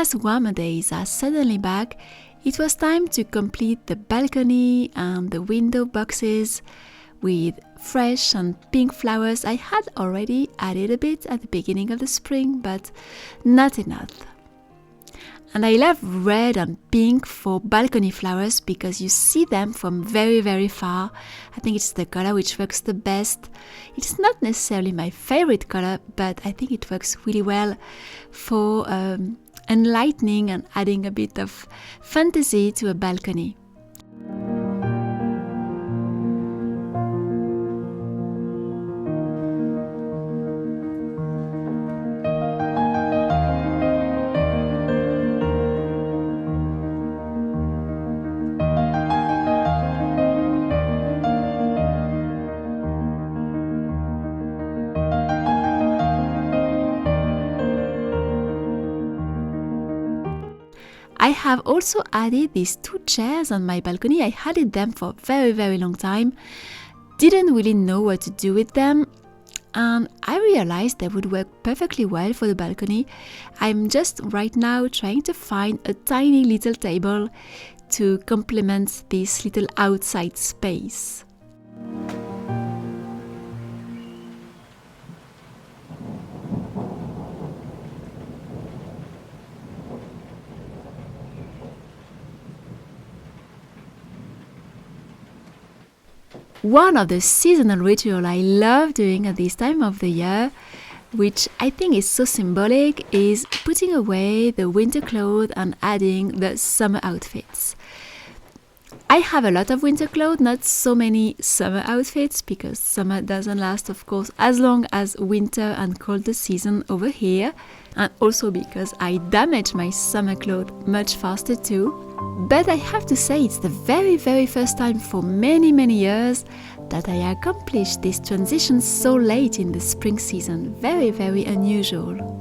as warmer days are suddenly back, it was time to complete the balcony and the window boxes with fresh and pink flowers. I had already added a bit at the beginning of the spring, but not enough. And I love red and pink for balcony flowers because you see them from very, very far. I think it's the color which works the best. It's not necessarily my favorite color, but I think it works really well for enlightening and adding a bit of fantasy to a balcony. I have also added these 2 chairs on my balcony. I had them for a very, very long time. Didn't really know what to do with them. And I realized they would work perfectly well for the balcony. I'm just right now trying to find a tiny little table to complement this little outside space. One of the seasonal rituals I love doing at this time of the year, which I think is so symbolic, is putting away the winter clothes and adding the summer outfits. I have a lot of winter clothes, not so many summer outfits, because summer doesn't last, of course, as long as winter and colder season over here, and also because I damage my summer clothes much faster too. But I have to say it's the very, very first time for many, many years that I accomplished this transition so late in the spring season. Very, very unusual.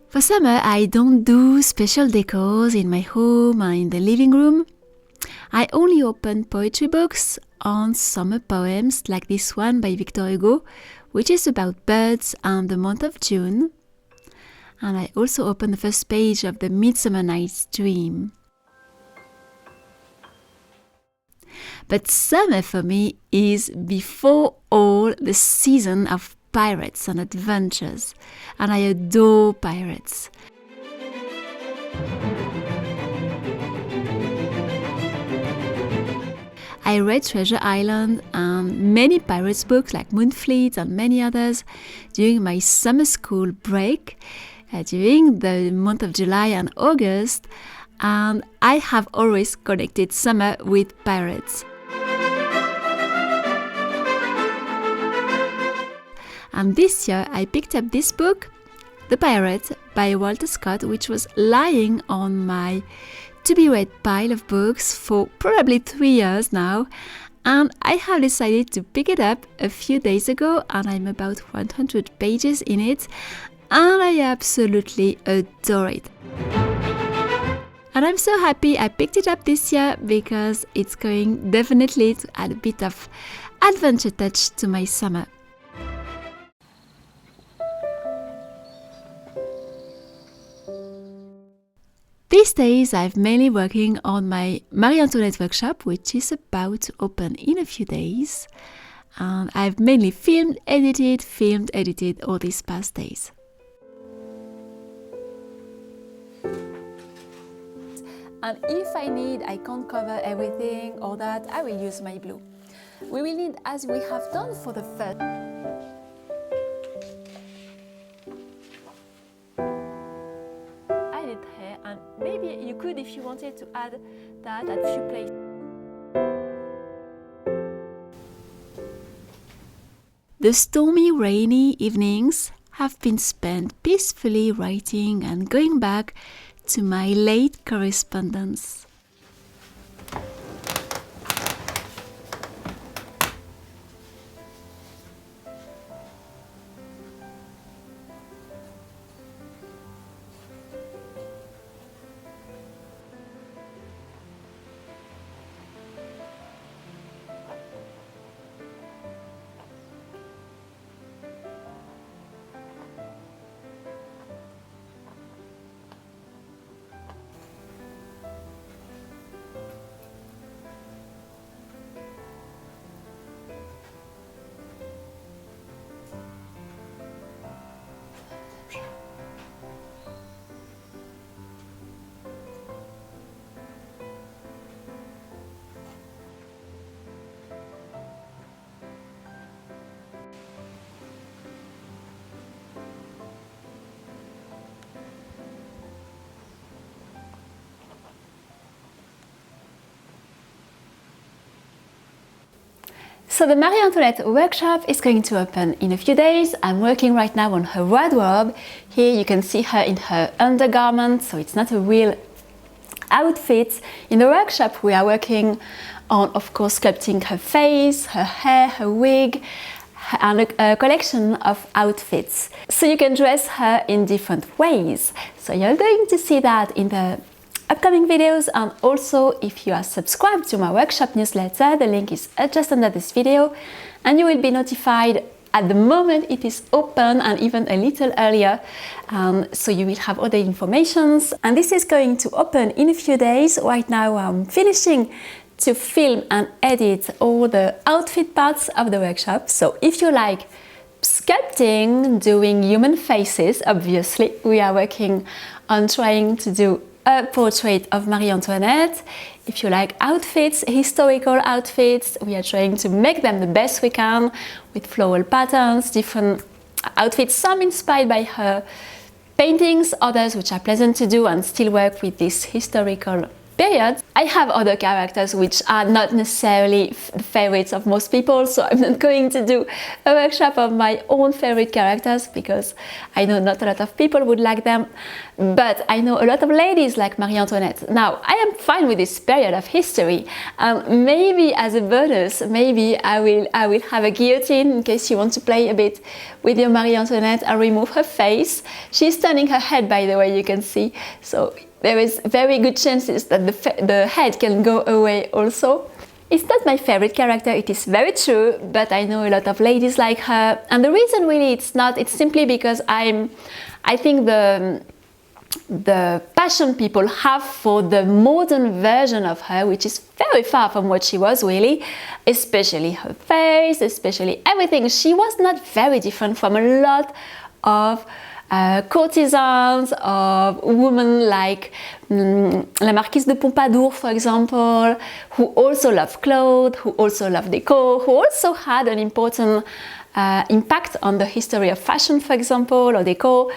For summer, I don't do special decors in my home or in the living room. I only open poetry books on summer poems like this one by Victor Hugo, which is about birds and the month of June. And I also open the first page of the Midsummer Night's Dream. But summer for me is before all the season of pirates and adventures, and I adore pirates. I read Treasure Island and many pirates books like Moonfleet and many others during my summer school break during the month of July and August, and I have always connected summer with pirates. And this year I picked up this book, The Pirate by Walter Scott, which was lying on my to-be-read pile of books for probably 3 years now. And I have decided to pick it up a few days ago, and I'm about 100 pages in it, and I absolutely adore it. And I'm so happy I picked it up this year because it's going definitely to add a bit of adventure touch to my summer. These days I've mainly working on my Marie-Antoinette Workshop, which is about to open in a few days. And I've mainly filmed, edited all these past days. And if I can't cover everything or that, I will use my blue. We will need, as we have done for the first, added hair, and maybe you could, if you wanted, to add that at a few places. The stormy, rainy evenings have been spent peacefully writing and going back to my late correspondence. So the Marie-Antoinette Workshop is going to open in a few days. I'm working right now on her wardrobe. Here you can see her in her undergarment, so it's not a real outfit. In the workshop we are working on, of course, sculpting her face, her hair, her wig, and a collection of outfits. So you can dress her in different ways. So you're going to see that in the upcoming videos, and also if you are subscribed to my workshop newsletter, the link is just under this video, and you will be notified at the moment it is open and even a little earlier, so you will have all the informations. And this is going to open in a few days. Right now I'm finishing to film and edit all the outfit parts of the workshop. So if you like sculpting, doing human faces, obviously we are working on trying to do a portrait of Marie-Antoinette. If you like outfits, historical outfits, we are trying to make them the best we can with floral patterns, different outfits, some inspired by her paintings, others which are pleasant to do and still work with this historical period. I have other characters which are not necessarily the favorites of most people, so I'm not going to do a workshop of my own favorite characters because I know not a lot of people would like them, but I know a lot of ladies like Marie-Antoinette. Now, I am fine with this period of history. Maybe as a bonus, maybe I will have a guillotine in case you want to play a bit with your Marie-Antoinette and remove her face. She's turning her head, by the way, you can see, so there is very good chances that the head can go away also. It's not my favorite character, it is very true, but I know a lot of ladies like her, and the reason really it's simply because I think the passion people have for the modern version of her, which is very far from what she was really, especially her face, especially everything. She was not very different from a lot of courtesans, of women like La Marquise de Pompadour, for example, who also loved clothes, who also loved decor, who also had an important impact on the history of fashion, for example, or decor.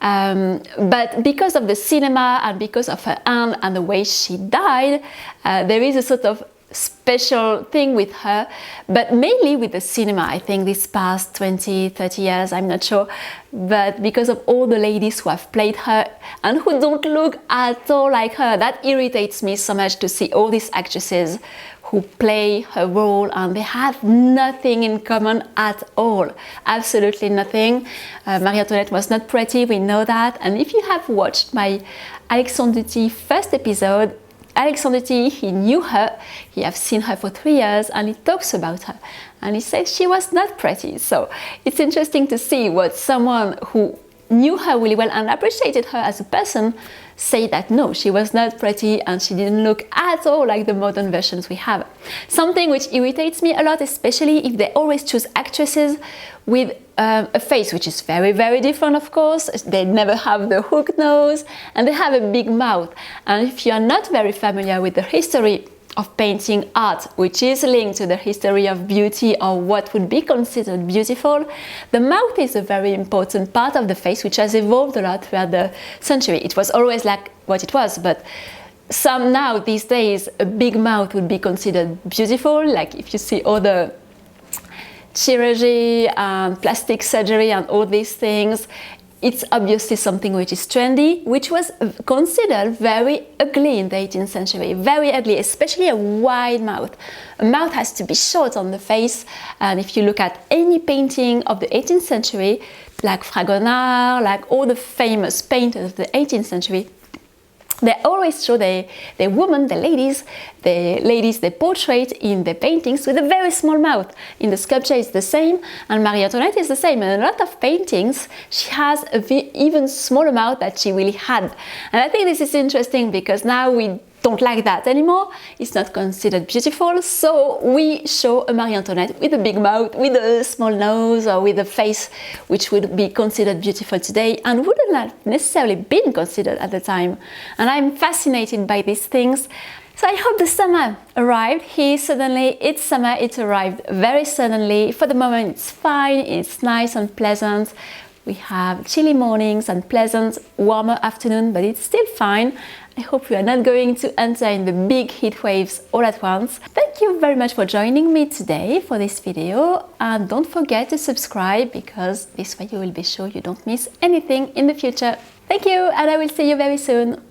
But because of the cinema and because of her aunt and the way she died, there is a sort of special thing with her, but mainly with the cinema, I think, this past 20-30 years, I'm not sure, but because of all the ladies who have played her and who don't look at all like her, that irritates me so much to see all these actresses who play her role and they have nothing in common at all, absolutely nothing. Marie-Antoinette was not pretty, we know that, and if you have watched my Alexandre Duty first episode, Alexandre Duty, he knew her, he has seen her for 3 years, and he talks about her and he says she was not pretty. So it's interesting to see what someone who knew her really well and appreciated her as a person say that no, she was not pretty and she didn't look at all like the modern versions we have. Something which irritates me a lot, especially if they always choose actresses with a face which is very, very different, of course. They never have the hook nose and they have a big mouth. And if you are not very familiar with the history of painting art, which is linked to the history of beauty or what would be considered beautiful, the mouth is a very important part of the face which has evolved a lot throughout the century. It was always like what it was, but some now these days a big mouth would be considered beautiful. Like if you see all the chirurgy and plastic surgery and all these things, it's obviously something which is trendy, which was considered very ugly in the 18th century, very ugly, especially a wide mouth. A mouth has to be short on the face, and if you look at any painting of the 18th century, like Fragonard, like all the famous painters of the 18th century, they always show the women, the ladies they portrait in the paintings with a very small mouth. In the sculpture it's the same, and Marie-Antoinette is the same. In a lot of paintings she has an even smaller mouth that she really had. And I think this is interesting because now we don't like that anymore. It's not considered beautiful, so we show a Marie-Antoinette with a big mouth, with a small nose, or with a face which would be considered beautiful today and wouldn't have necessarily been considered at the time. And I'm fascinated by these things. So I hope the summer arrived here suddenly. It's summer, it arrived very suddenly. For the moment it's fine, it's nice and pleasant. We have chilly mornings and pleasant, warmer afternoon, but it's still fine. I hope we are not going to enter in the big heat waves all at once. Thank you very much for joining me today for this video, and don't forget to subscribe because this way you will be sure you don't miss anything in the future. Thank you, and I will see you very soon.